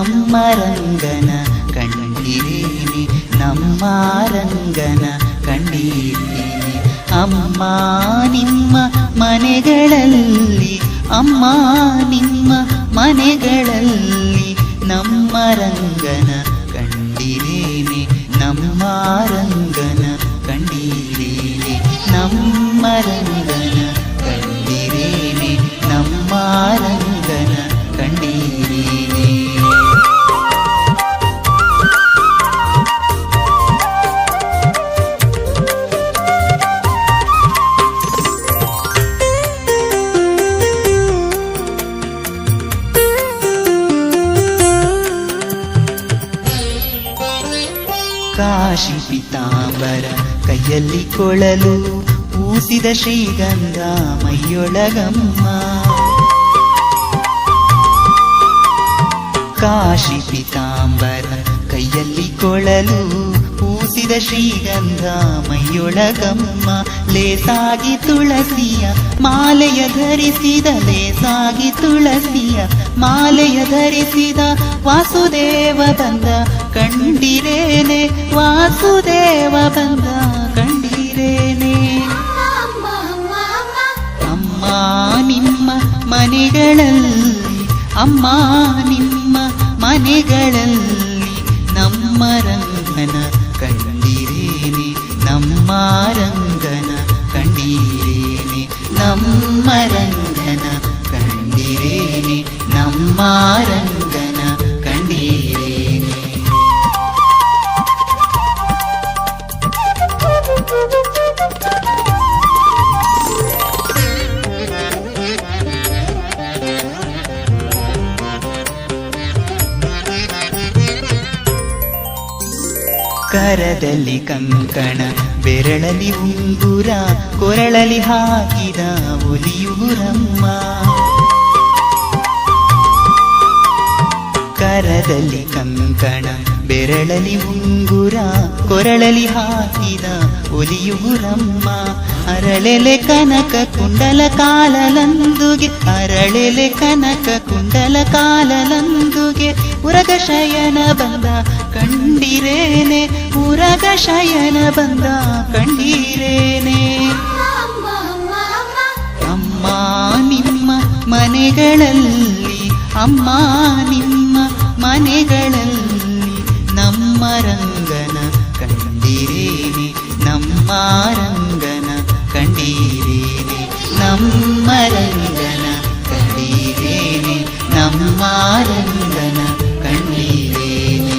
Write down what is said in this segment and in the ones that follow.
ನಮ್ಮ ರಂಗನ ಕಂಡಿರೇನೆ, ನಮ್ಮ ರಂಗನ ಕಂಡಿರೇನೆ. ಅಮ್ಮ ನಿಮ್ಮ ಮನೆಗಳಲ್ಲಿ, ಅಮ್ಮ ನಿಮ್ಮ ಮನೆಗಳಲ್ಲಿ ನಮ್ಮ ರಂಗನ ಕಂಡಿರೇನೆ, ನಮ್ಮ ರಂಗನ ಕಂಡಿರೇನೆ. ನಮ್ಮ ರಂಗನ ಕಂಡಿರೇನೆ, ನಮ್ಮ ರಂಗನ ಕಂಡಿರೇನೆ. ಕಾಶಿ ಪೀತಾಂಬರ ಕೈಯಲ್ಲಿ ಕೊಳಲು, ಪೂಸಿದ ಶ್ರೀಗಂಧ ಮೈಯೊಳಗಮ್ಮ. ಕಾಶಿ ಪೀತಾಂಬರ ಕೈಯಲ್ಲಿ ಕೊಳಲು, ಪೂಸಿದ ಶ್ರೀಗಂಧ ಮೈಯೊಳಗಮ್ಮ. ಲೇಸಾಗಿ ತುಳಸಿಯ ಮಾಲೆಯ ಧರಿಸಿದ, ಲೇಸಾಗಿ ತುಳಸಿಯ ಮಾಲೆಯ ಧರಿಸಿದ ವಾಸುದೇವ ಬಂದ ಕಂಡಿರೇನೆ, ವಾಸುದೇವ ಬಂದ ಕಂಡಿರೇನೆ. ಅಮ್ಮ ನಿಮ್ಮ ಮನೆಗಳಲ್ಲಿ, ಅಮ್ಮ ನಿಮ್ಮ ಮನೆಗಳಲ್ಲಿ ನಮ್ಮ ರಂಗನ ಕಂಡಿರೇನೆ, ನಮ್ಮ ರಂಗನ ಕಂಡಿರೇನೆ. ನಮ್ಮ ರಂಗನ ಕಂಡಿರೇನೆ, ನಮ್ಮ ರಂಗನ ಕಂಡಿರೇನೆ. ಕರದಲ್ಲಿ ಕಂಕಣ, ಬೆರಳಲಿ ಉಂಗುರ, ಕೊರಳಲಿ ಹಾಕಿದ ಒಲಿಯುಗುರಮ್ಮ. ಕರದಲ್ಲಿ ಕಂಕಣ, ಬೆರಳಲಿ ಉಂಗುರ, ಕೊರಳಲಿ ಹಾಕಿದ ಒಲಿಯುಗುರಮ್ಮ. ಅರಳೆಲೆ ಕನಕ ಕುಂಡಲ ಕಾಲಲಂದುಗೆ, ಅರಳೆಲೆ ಕನಕ ಕುಂಡಲ ಕಾಲಲಂದುಗೆ ಉರಗ ಶಯನ ಬಂದ ಕಂಡಿರೇನೆ, ಉರಗ ಶಯನ ಬಂದ ಕಂಡಿರೇನೆ. ಅಮ್ಮ ನಿಮ್ಮ ಮನೆಗಳಲ್ಲಿ, ಅಮ್ಮ ನಿಮ್ಮ ಮನೆಗಳಲ್ಲಿ ನಮ್ಮ ರಂಗನ ಕಂಡಿರೇನೆ, ನಮ್ಮ ರಂಗನ ಕಂಡಿರೇನೆ. ನಮ್ಮ ರಂಗನ ಕಂಡಿರೇನೆ, ನಮ್ಮ ರಂಗನ ಕಂಡಿರೇನೆ.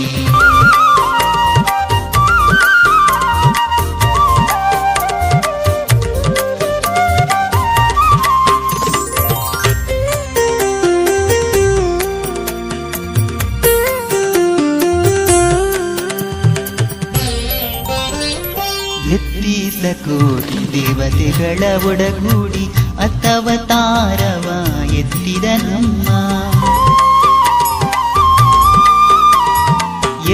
ಎತ್ತೀಸ ಕೋಟಿ ದೇವತೆಗಳ ಒಡಗೂಡಿ ಅತ್ತವತಾರವ ಎತ್ತಿದ ನಮ್ಮ.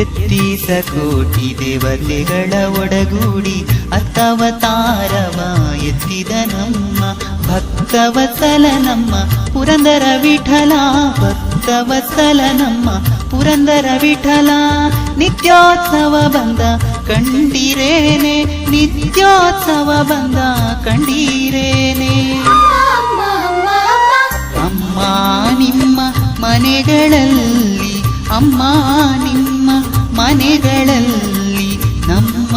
ಎತ್ತೀಸ ಕೋಟಿ ದೇವತೆಗಳ ಒಡಗೂಡಿ ಅತ್ತವತಾರವ ಎತ್ತಿದ ನಮ್ಮ. ಭಕ್ತವತ್ಸಲ ನಮ್ಮ ಪುರಂದರ ವಿಠಲ, ಭಕ್ತವತ್ಸಲ ನಮ್ಮ ಪುರಂದರ ವಿಠಲ. ನಿತ್ಯೋತ್ಸವ ಬಂದ ಕಂಡಿರೇನೆ, ನಿತ್ಯೋತ್ಸವ ಬಂದ ಕಂಡಿರೇನೆ. ಅಮ್ಮ ನಿಮ್ಮ ಮನೆಗಳಲ್ಲಿ, ಅಮ್ಮ ನಿಮ್ಮ ಮನೆಗಳಲ್ಲಿ ನಮ್ಮ